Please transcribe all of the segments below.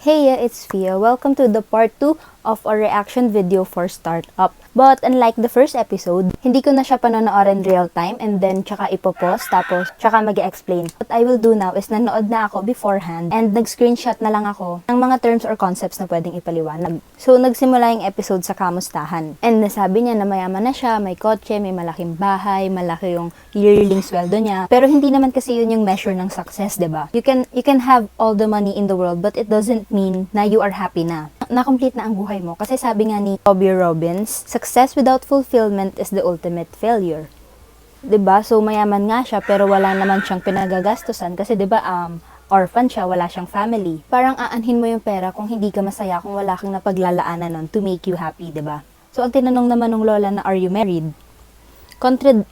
Hey, it's Fia. Welcome to the part 2 of our reaction video for Startup. But unlike the first episode, hindi ko na siya panonoodin real time and then tsaka ipopost tapos tsaka mag-explain. What I will do now is nanood na ako beforehand and nag-screenshot na lang ako ng mga terms or concepts na pwedeng ipaliwanag. So nagsimula yung episode sa kamustahan. And nasabi niya na mayaman na siya, may kotse, may malaking bahay, malaki yung yearly sweldo niya. Pero hindi naman kasi yun yung measure ng success, 'di ba? You can have all the money in the world but it doesn't mean na you are happy na. Na-complete na ang buhay mo. Kasi sabi nga ni Toby Robbins, success without fulfillment is the ultimate failure. 'Di ba? So mayaman nga siya pero wala naman siyang pinagagastusan kasi 'di ba orphan siya, wala siyang family. Parang aanhin mo yung pera kung hindi ka masaya, kung wala kang napaglalaanan nun to make you happy, 'di ba? So ang tinanong naman ng lola na, are you married?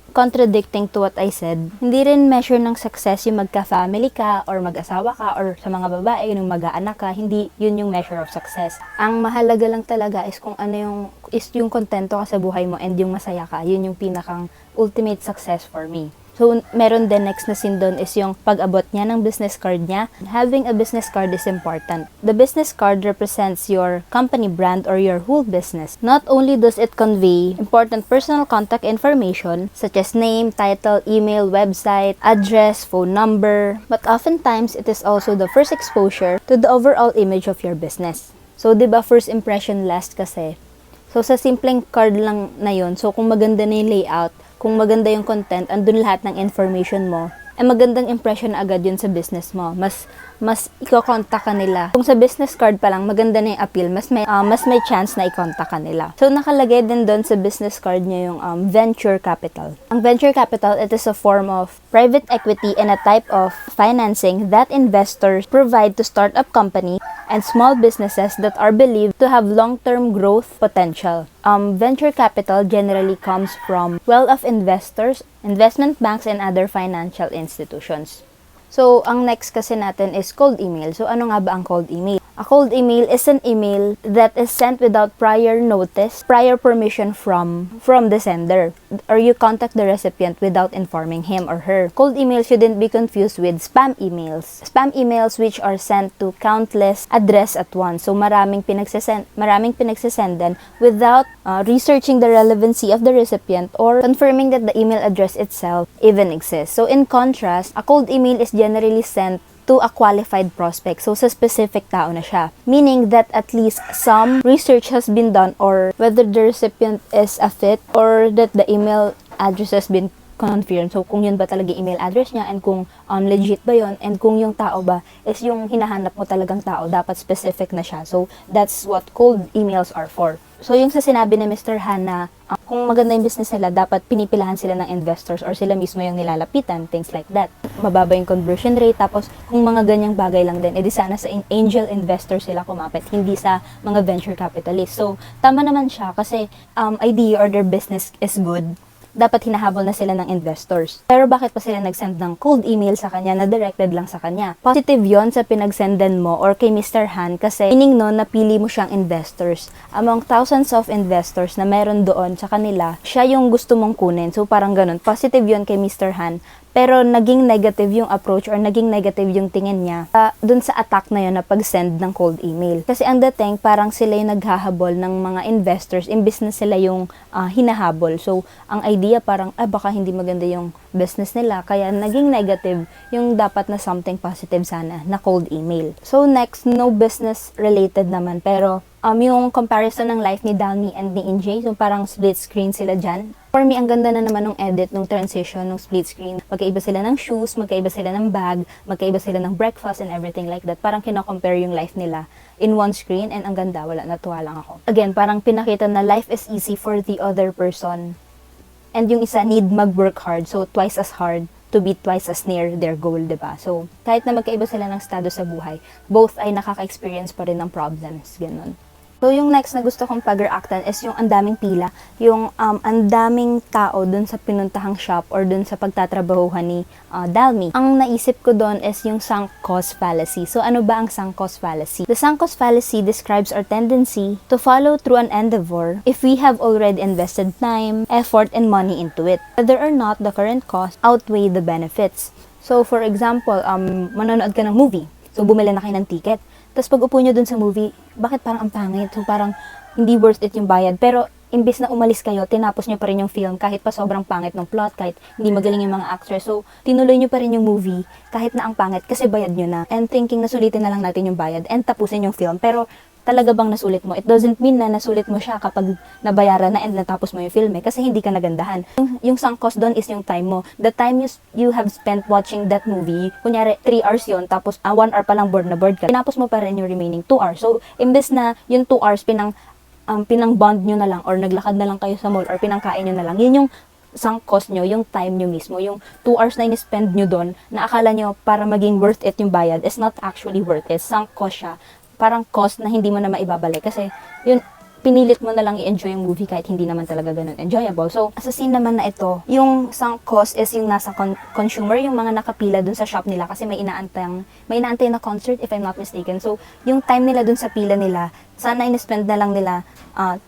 Contradicting to what I said, hindi rin measure ng success yung magka-family ka or mag-asawa ka or sa mga babae yung mag-aanak ka, hindi yun yung measure of success. Ang mahalaga lang talaga is kung ano yung kontento ka sa buhay mo and yung masaya ka, yun yung pinakang ultimate success for me. So, meron din next na scene doon is yung pag-abot niya ng business card niya. Having a business card is important. The business card represents your company brand or your whole business. Not only does it convey important personal contact information such as name, title, email, website, address, phone number, but oftentimes it is also the first exposure to the overall image of your business. So, 'di ba first impression last kasi? So, sa simpleng card lang na yun, so kung maganda na yung layout, kung maganda yung content, andun lahat ng information mo, ay magandang impression na agad yun sa business mo. Mas iko-contact ka nila. Kung sa business card pa lang, maganda na yung appeal, mas may chance na i-contact ka nila. So, nakalagay din doon sa business card niya yung venture capital. Ang venture capital, it is a form of private equity and a type of financing that investors provide to startup company and small businesses that are believed to have long-term growth potential. Venture capital generally comes from well-off investors, investment banks, and other financial institutions. So, ang next kasi natin is cold email. So, ano nga ba ang cold email? A cold email is an email that is sent without prior notice, prior permission from the sender, or you contact the recipient without informing him or her. Cold email shouldn't be confused with spam emails. Spam emails which are sent to countless address at once. So, maraming pinagsesendan without researching the relevancy of the recipient or confirming that the email address itself even exists. So, in contrast, a cold email is generally sent to a qualified prospect. So, sa specific tao na siya. Meaning that at least some research has been done or whether the recipient is a fit or that the email address has been confirmed. So, kung yun ba talaga email address niya and kung legit ba yun and kung yung tao ba is yung hinahanap mo talagang tao, dapat specific na siya. So, that's what cold emails are for. So, yung sa sinabi ni Mr. Han na kung maganda yung business nila, dapat pinipilahan sila ng investors or sila mismo yung nilalapitan, things like that. Mababa yung conversion rate, tapos kung mga ganyang bagay lang din, edi sana sa angel investors sila kumapit, hindi sa mga venture capitalists. So, tama naman siya kasi idea or their business is good. Dapat hinahabol na sila ng investors. Pero bakit pa sila nag-send ng cold email sa kanya na directed lang sa kanya? Positive yon sa pinag-sendan mo or kay Mr. Han kasi meaning no, napili mo siyang investors. Among thousands of investors na meron doon sa kanila, siya yung gusto mong kunin. So parang ganun. Positive yon kay Mr. Han. Pero naging negative yung approach or naging negative yung tingin niya dun sa attack na yun na pag-send ng cold email. Kasi ang dating, parang sila yung naghahabol ng mga investors, imbis na sila yung hinahabol. So, ang idea parang, baka hindi maganda yung business nila. Kaya naging negative yung dapat na something positive sana na cold email. So, next, no business related naman. Pero, yung comparison ng life ni Dalmi and ni NJ, so parang split screen sila dyan. For me, ang ganda na naman ng edit, ng transition, ng split screen. Magkaiba sila ng shoes, magkaiba sila ng bag, magkaiba sila ng breakfast and everything like that. Parang kino-compare yung life nila in one screen and ang ganda, natuwa lang ako. Again, parang pinakita na life is easy for the other person. And yung isa need mag-work hard, so twice as hard to be twice as near their goal, diba? So, kahit na magkaiba sila ng estado sa buhay, both ay nakaka-experience pa rin ng problems, ganun. So, yung next na gusto kong pag-reactan is yung andaming pila, yung andaming tao dun sa pinuntahang shop or dun sa pagtatrabahuhan ni Dalmi. Ang naisip ko dun is yung sunk cost fallacy. So, ano ba ang sunk cost fallacy? The sunk cost fallacy describes our tendency to follow through an endeavor if we have already invested time, effort, and money into it, whether or not the current cost outweigh the benefits. So, for example, manonood ka ng movie. So, bumili na kayo ng ticket. Tapos pag upo nyo dun sa movie, bakit parang ang pangit? So parang hindi worth it yung bayad. Pero imbis na umalis kayo, tinapos nyo pa rin yung film kahit pa sobrang pangit ng plot, kahit hindi magaling yung mga actors. So, tinuloy nyo pa rin yung movie kahit na ang pangit kasi bayad nyo na. And thinking na sulitin na lang natin yung bayad and tapusin yung film. Pero talaga bang nasulit mo? It doesn't mean na nasulit mo siya kapag nabayaran na and natapos mo yung film kasi hindi ka nagandahan. Yung sunk cost doon is yung time mo. The time you have spent watching that movie, kunyari 3 hours yon tapos 1 hour pa lang bored na bored ka. Tinapos mo pa rin yung remaining 2 hours. So, imbes na yung 2 hours pinang-bond nyo na lang or naglakad na lang kayo sa mall or pinangkain nyo na lang, yun yung sunk cost nyo, yung time nyo mismo, yung 2 hours na in-spend nyo doon, na akala nyo para maging worth it yung bayad, is not actually worth it. Sunk cost siya. Parang cost na hindi mo na maibabalik. Kasi, yun, pinilit mo na lang i-enjoy yung movie kahit hindi naman talaga ganun enjoyable. So, sa scene naman na ito, yung sunk cost is yung nasa consumer, yung mga nakapila dun sa shop nila kasi may inaantay na concert if I'm not mistaken. So, yung time nila dun sa pila nila, sana in-spend na lang nila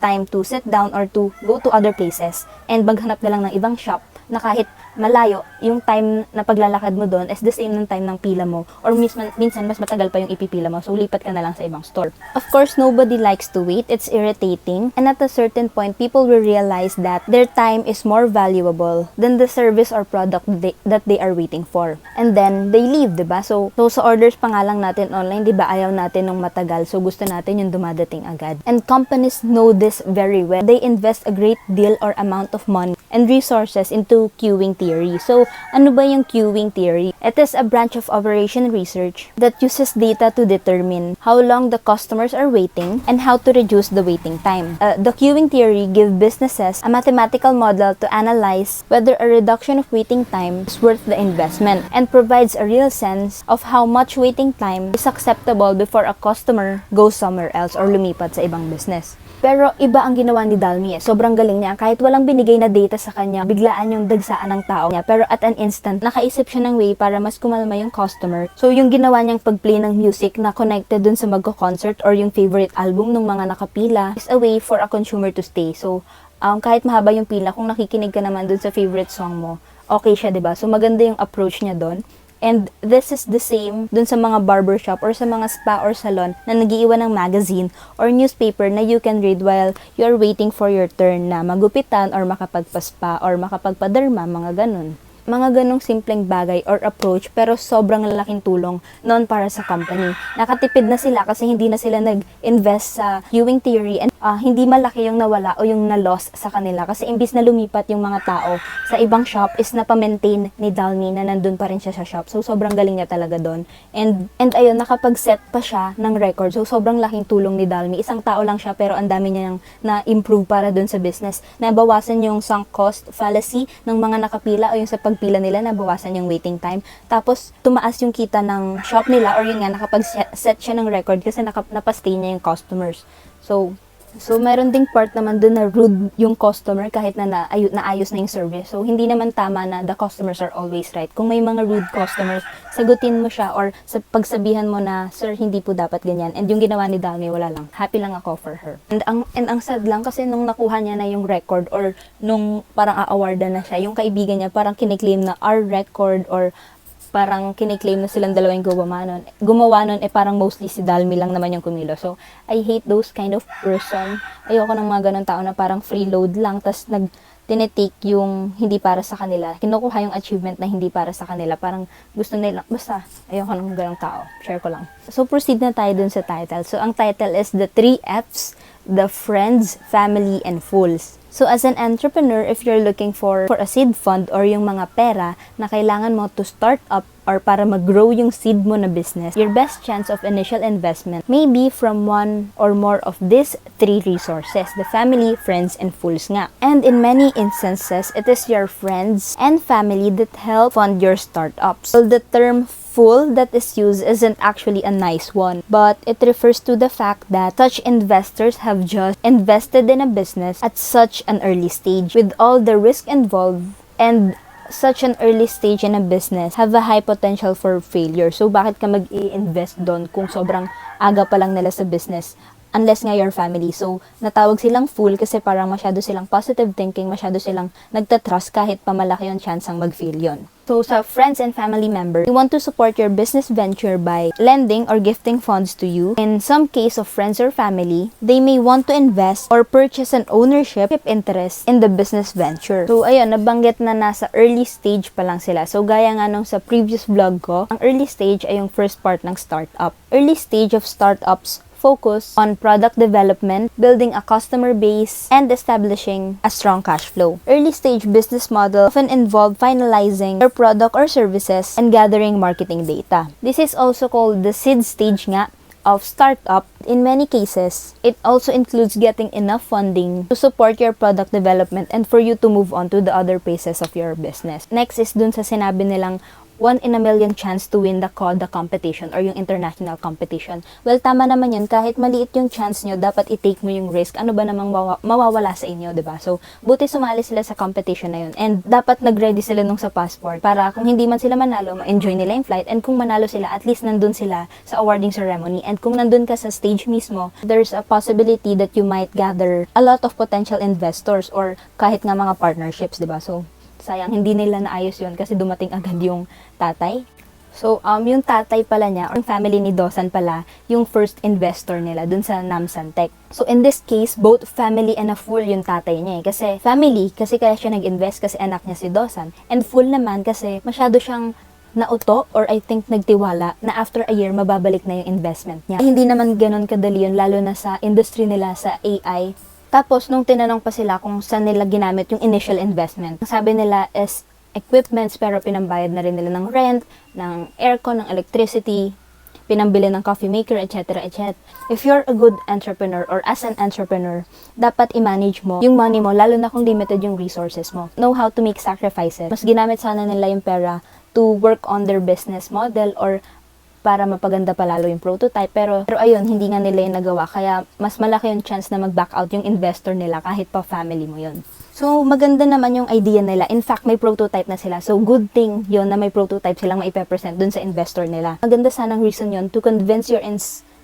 time to sit down or to go to other places and maghanap na lang ng ibang shop na kahit malayo, yung time na paglalakad mo doon is the same ng time ng pila mo or minsan mas matagal pa yung ipipila mo, so lipat ka na lang sa ibang store. Of course, nobody likes to wait. It's irritating, and at a certain point, people will realize that their time is more valuable than the service or product that they are waiting for. And then, they leave, diba? So sa orders pa nga lang natin online, diba, ayaw natin ng matagal, so gusto natin yung dumadating agad. And companies know this very well. They invest a great deal or amount of money and resources into queuing theory. So, ano ba yung queuing theory? It is a branch of operation research that uses data to determine how long the customers are waiting and how to reduce the waiting time. The queuing theory gives businesses a mathematical model to analyze whether a reduction of waiting time is worth the investment and provides a real sense of how much waiting time is acceptable before a customer goes somewhere else or lumipat sa ibang business. Pero iba ang ginawa ni Dalmi. Sobrang galing niya. Kahit walang binigay na data sa kanya, biglaan yung dagsaan ng tao niya. Pero at an instant, nakaisip siya ng way para mas kumalma yung customer. So yung ginawa niyang pag-play ng music na connected dun sa magko-concert or yung favorite album ng mga nakapila is a way for a consumer to stay. So kahit mahaba yung pila, kung nakikinig ka naman dun sa favorite song mo, okay siya, diba? So maganda yung approach niya dun. And this is the same dun sa mga barbershop or sa mga spa or salon na nagiiwan ng magazine or newspaper na you can read while you're waiting for your turn na magupitan or makapagpaspa or makapagpaderma, mga ganun. Mga ganong simpleng bagay or approach pero sobrang laking tulong noon para sa company. Nakatipid na sila kasi hindi na sila nag-invest sa queuing theory and hindi malaki yung nawala o yung na-loss sa kanila kasi imbis na lumipat yung mga tao sa ibang shop is napamaintain ni Dalmi na nandun pa rin siya sa shop. So sobrang galing niya talaga doon. And ayun, nakapag-set pa siya ng record. So sobrang laking tulong ni Dalmi. Isang tao lang siya pero ang dami niya na-improve para doon sa business. Nabawasan yung sunk cost fallacy ng mga nakapila o yung sa pila nila, nabawasan yung waiting time. Tapos, tumaas yung kita ng shop nila or yun nga, nakapag-set siya ng record kasi napastay niya yung customers. So meron ding part naman dun na rude yung customer kahit na naayos na yung service. So, hindi naman tama na the customers are always right. Kung may mga rude customers, sagutin mo siya or pagsabihan mo na, sir, hindi po dapat ganyan. And yung ginawa ni Dalmi, wala lang. Happy lang ako for her. And ang sad lang kasi nung nakuha niya na yung record or nung parang a-awardan na siya, yung kaibigan niya parang kiniklaim na our record or parang kiniklaim na silang dalawa yung gumawa nun, parang mostly si Dalmi lang naman yung kumilo. So, I hate those kind of person. Ayoko ng mga ganun tao na parang freeload lang, tas tinetake yung hindi para sa kanila. Kinukuha yung achievement na hindi para sa kanila. Parang gusto nila, basta, ayoko ng ganung tao. Share ko lang. So, proceed na tayo dun sa title. So, ang title is The 3 F's, The Friends, Family, and Fools. So, as an entrepreneur, if you're looking for a seed fund or yung mga pera na kailangan mo to start up or para mag-grow yung seed mo na business, your best chance of initial investment may be from one or more of these 3 resources, the family, friends, and fools nga. And in many instances, it is your friends and family that help fund your startups. So, the term fool that is used isn't actually a nice one, but it refers to the fact that such investors have just invested in a business at such an early stage with all the risk involved, and such an early stage in a business have a high potential for failure. So bakit ka mag-i-invest doon kung sobrang aga pa lang nila sa business? unless nga your family. So, natawag silang fool kasi parang masyado silang positive thinking, masyado silang nagtatrust kahit pa malaki yung chance ang mag-fail yun. So, sa friends and family members, you want to support your business venture by lending or gifting funds to you. In some case of friends or family, they may want to invest or purchase an ownership interest in the business venture. So, ayun, nabanggit na nasa early stage pa lang sila. So, gaya nga nung sa previous vlog ko, ang early stage ay yung first part ng startup. Early stage of startups focus on product development, building a customer base, and establishing a strong cash flow. Early stage business model often involve finalizing your product or services and gathering marketing data. This is also called the seed stage nga of startup. In many cases, it also includes getting enough funding to support your product development and for you to move on to the other phases of your business. Next is dun sa sinabi nilang 1 in a million chance to win the CODA competition or yung international competition. Well, tama naman yan. Kahit maliit yung chance nyo, dapat i-take mo yung risk. Ano ba namang mawawala sa inyo, diba? So, buti sumali sila sa competition na yun. And dapat nag-ready sila nung sa passport para kung hindi man sila manalo, ma-enjoy nila yung flight. And kung manalo sila, at least nandun sila sa awarding ceremony. And kung nandun ka sa stage mismo, there's a possibility that you might gather a lot of potential investors or kahit nga mga partnerships, diba? So, sayang hindi nila naayos yun kasi dumating agad yung tatay. So, yung tatay pala niya, or yung family ni Dosan pala, yung first investor nila dun sa Namsan Tech. So, in this case, both family and a fool yung tatay niya eh. Kasi family, kasi kaya siya nag-invest kasi anak niya si Dosan. And fool naman kasi masyado siyang nauto or I think nagtiwala na after a year mababalik na yung investment niya. Hindi naman ganun kadali yun, lalo na sa industry nila sa AI. Tapos, nung tinanong pa sila kung saan nila ginamit yung initial investment, sabi nila is equipments pero pinambayad na rin nila ng rent, ng aircon, ng electricity, pinambili ng coffee maker, etc. etc. If you're a good entrepreneur or as an entrepreneur, dapat i-manage mo yung money mo, lalo na kung limited yung resources mo. Know how to make sacrifices. Mas ginamit sana nila yung pera to work on their business model or para mapaganda palalo yung prototype. Pero ayun, hindi nga nila yung nagawa. Kaya mas malaki yung chance na mag-back out yung investor nila kahit pa family mo yun. So, maganda naman yung idea nila. In fact, may prototype na sila. So, good thing yun na may prototype silang maipe-present dun sa investor nila. Maganda sanang reason yun to convince your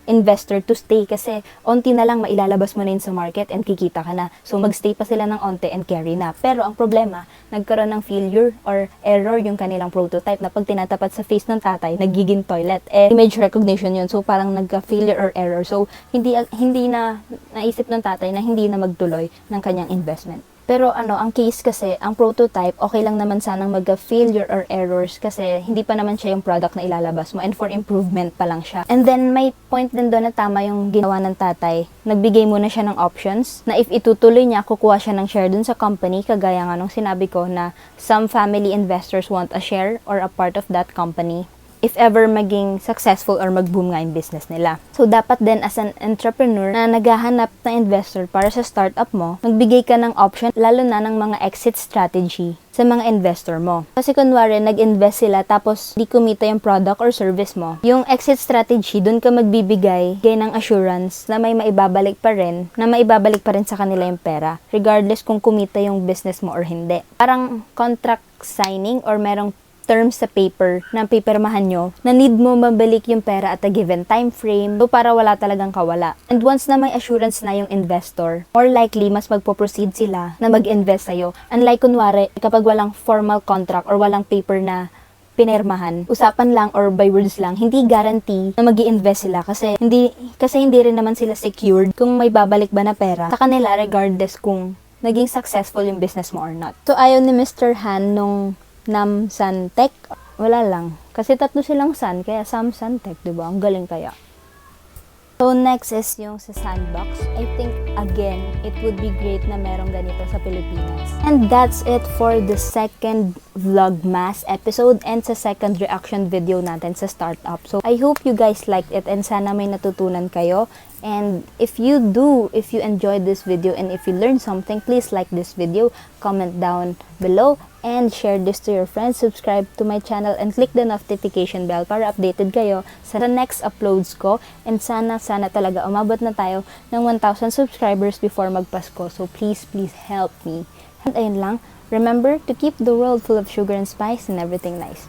investor to stay kasi onti na lang mailalabas mo na yun sa market and kikita ka na. So, magstay pa sila ng onti and carry na. Pero, ang problema, nagkaroon ng failure or error yung kanilang prototype na pag tinatapat sa face ng tatay, nagiging toilet. Image recognition yun. So, parang nagka-failure or error. So, hindi na naisip ng tatay na hindi na magtuloy ng kanyang investment. Pero ang case kasi, ang prototype, okay lang naman sanang magka-failure or errors kasi hindi pa naman siya yung product na ilalabas mo and for improvement pa lang siya. And then, may point din doon na tama yung ginawa ng tatay. Nagbigay muna siya ng options na if itutuloy niya, kukuha siya ng share dun sa company, kagaya nga nung sinabi ko na some family investors want a share or a part of that company if ever maging successful or mag-boom nga yung business nila. So, dapat din as an entrepreneur na naghahanap na investor para sa startup mo, magbigay ka ng option, lalo na ng mga exit strategy sa mga investor mo. Kasi kunwari, nag-invest sila tapos di kumita yung product or service mo. Yung exit strategy, dun ka magbibigay ng assurance na may maibabalik pa rin sa kanila yung pera, regardless kung kumita yung business mo or hindi. Parang contract signing or merong terms sa paper na pipirmahan nyo na need mo mabalik yung pera at a given time frame so para wala talagang kawala. And once na may assurance na yung investor, more likely mas magpo-proceed sila na mag-invest sa'yo. Unlike kunwari, kapag walang formal contract or walang paper na pinirmahan, usapan lang or by words lang, hindi guarantee na mag-i-invest sila kasi hindi rin naman sila secured kung may babalik ba na pera sa kanila regardless kung naging successful yung business mo or not. So ayaw ni Mr. Han nung Namsan Tech, wala lang. Kasi 3 silang San, kaya Samsan Tech, diba? Ang galing kaya. So, next is yung sa Sandbox. I think, again, it would be great na merong ganito sa Pilipinas. And that's it for the second Vlogmas episode and sa second reaction video natin sa startup. So, I hope you guys liked it and sana may natutunan kayo. And if you enjoyed this video and if you learned something, please like this video, comment down below, and share this to your friends. Subscribe to my channel and click the notification bell para updated kayo sa next uploads ko. And sana talaga umabot na tayo ng 1,000 subscribers before magpasko. So please help me. And ayun lang, remember to keep the world full of sugar and spice and everything nice.